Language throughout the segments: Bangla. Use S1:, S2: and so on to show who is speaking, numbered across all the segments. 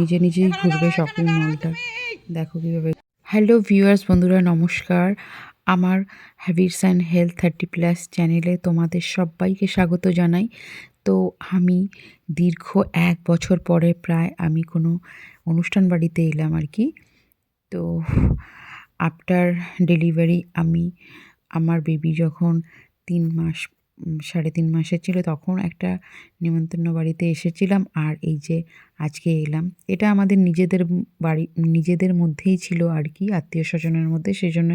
S1: নিজে নিজেই ঘুরবে শপিং মলটা। দেখো কীভাবে। হ্যালো ভিউয়ার্স বন্ধুরা, নমস্কার। আমার হ্যাবিটস অ্যান্ড হেলথ 30+ চ্যানেলে তোমাদের সবাইকে স্বাগত জানাই। তো আমি দীর্ঘ 1 বছর পরে প্রায় আমি কোনো অনুষ্ঠান বাড়িতে এলাম আর কি। তো আফটার ডেলিভারি আমি আমার বেবি যখন 3 মাস 3.5 মাসের ছিল তখন একটা নিমন্ত্রণ বাড়িতে এসেছিলাম। আর এই যে আজকে এলাম, এটা আমাদের নিজেদের বাড়ি, নিজেদের মধ্যেই ছিল আর কি, আত্মীয় স্বজনের মধ্যে, সেই জন্য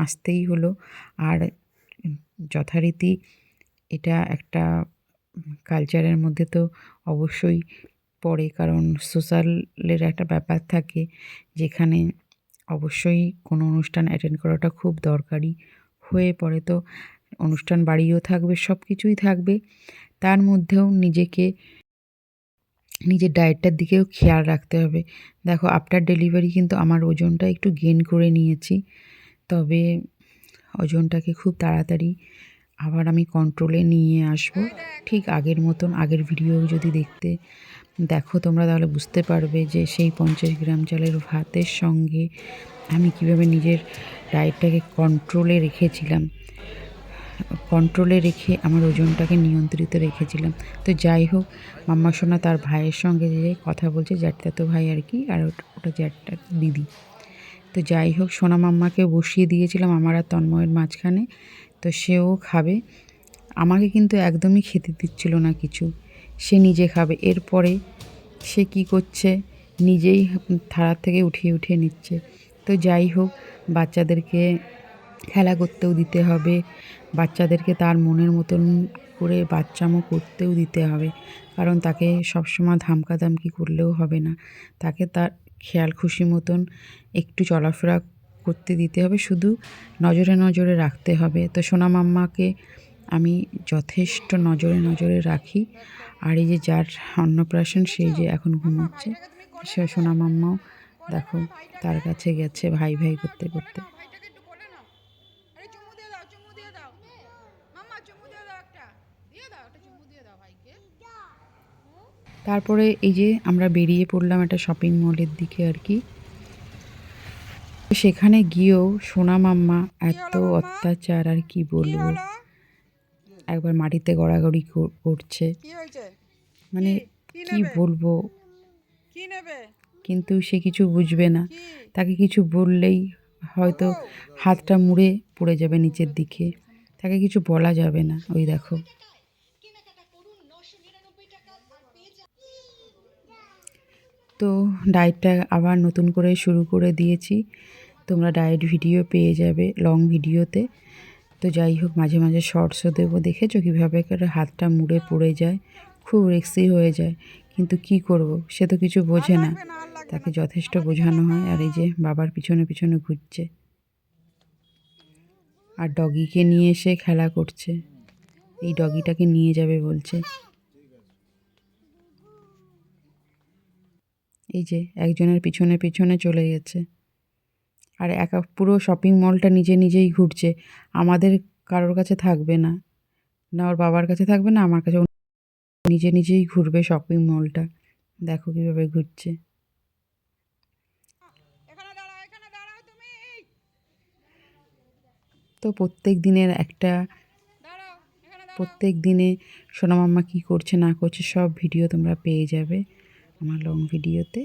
S1: আসতেই হলো। আর যথারীতি এটা একটা কালচারের মধ্যে তো অবশ্যই পড়ে, কারণ সোশ্যালের একটা ব্যাপার থাকে যেখানে অবশ্যই কোনো অনুষ্ঠান অ্যাটেন্ড করাটা খুব দরকারি হয়ে পড়ে। তো অনুষ্ঠান বাড়িও থাকবে, সব কিছুই থাকবে, তার মধ্যেও নিজের ডায়েটটার দিকেও খেয়াল রাখতে হবে। দেখো আফটার ডেলিভারি কিন্তু আমার ওজনটা একটু গেইন করে নিয়েছি, তবে ওজনটাকে খুব তাড়াতাড়ি আবার আমি কন্ট্রোলে নিয়ে আসব। ঠিক আগের মতন, আগের ভিডিও যদি দেখো তোমরা, তাহলে বুঝতে পারবে যে সেই 50 গ্রাম চালের ভাতের সঙ্গে আমি কিভাবে নিজের ডায়েটটাকে কন্ট্রোলে রেখেছিলাম, কন্ট্রোলে রেখে আমার ওজনটাকে নিয়ন্ত্রিত রেখেছিলাম। তো যাই হোক, মাম্মা সোনা তার ভাইয়ের সঙ্গে যে কথা বলছে, জ্যাঠতো ভাই আর কি, আর ওটা জ্যাঠটা দিদি। তো যাই হোক, সোনা মাম্মাকে বসিয়ে দিয়েছিলাম আমার আর তন্ময়ের মাঝখানে, তো সেও খাবে। আমাকে কিন্তু একদমই খেতে দিচ্ছিল না কিছু, সে নিজে খাবে। এরপরে সে কি করছে, নিজেই থালা থেকে উঠিয়ে উঠিয়ে নিচ্ছে। তো যাই হোক, বাচ্চাদেরকে খেলা করতেও দিতে হবে, বাচ্চাদেরকে তার মনের মতন করে বাচ্চামো করতেও দিতে হবে, কারণ তাকে সবসময় ধামকাধামকি করলেও হবে না, তাকে তার খেয়াল খুশি মতন একটু চলাফেরা করতে দিতে হবে, শুধু নজরে নজরে রাখতে হবে। তো সোনা মাম্মাকে আমি যথেষ্ট নজরে নজরে রাখি। আর এই যে যার অন্নপ্রাশন, সেই যে এখন ঘুমোচ্ছে, সে সোনা মাম্মাও দেখো তার কাছে গেছে ভাই ভাই করতে করতে। তারপরে এই যে আমরা বেরিয়ে পড়লাম একটা শপিং মলের দিকে আর কি। সেখানে গিয়েও সোনা মাম্মা এত অত্যাচার, আর কি বলবো, একবার মাটিতে গড়াগড়ি করছে, মানে কি বলবো, কিন্তু সে কিছু বুঝবে না। তাকে কিছু বললেই হয়তো হাতটা মুড়ে পড়ে যাবে নিচের দিকে, তাকে কিছু বলা যাবে না। ওই দেখো, তো ডায়েটটা আবার নতুন করে শুরু করে দিয়েছি, তোমরা ডায়েট ভিডিও পেয়ে যাবে লং ভিডিওতে। তো যাই হোক, মাঝে মাঝে শর্টসও দেবো। দেখেছো কীভাবে করে হাতটা মুড়ে পড়ে যায়, খুব রিস্কি হয়ে যায়, কিন্তু কি করব, সে তো কিছু বোঝে না, তাকে যথেষ্ট বোঝানো হয়। আর এই যে বাবার পিছনে পিছনে ঘুরছে, আর ডগিকে নিয়ে এসে খেলা করছে, এই ডগিটাকে নিয়ে যাবে বলছে। এই যে একজনের পিছনে পিছনে চলে গেছে, আর পুরো শপিং মলটা নিজে নিজেই ঘুরছে, আমাদের কারোর কাছে থাকবে না, না ওর বাবার কাছে থাকবে না আমার কাছে, নিজে নিজেই ঘুরবে শপিং মলটা। দেখো কীভাবে ঘুরছে। তো প্রত্যেক দিনে সোনা মাম্মা কী করছে না করছে সব ভিডিও তোমরা পেয়ে যাবে আমার লং ভিডিওতে।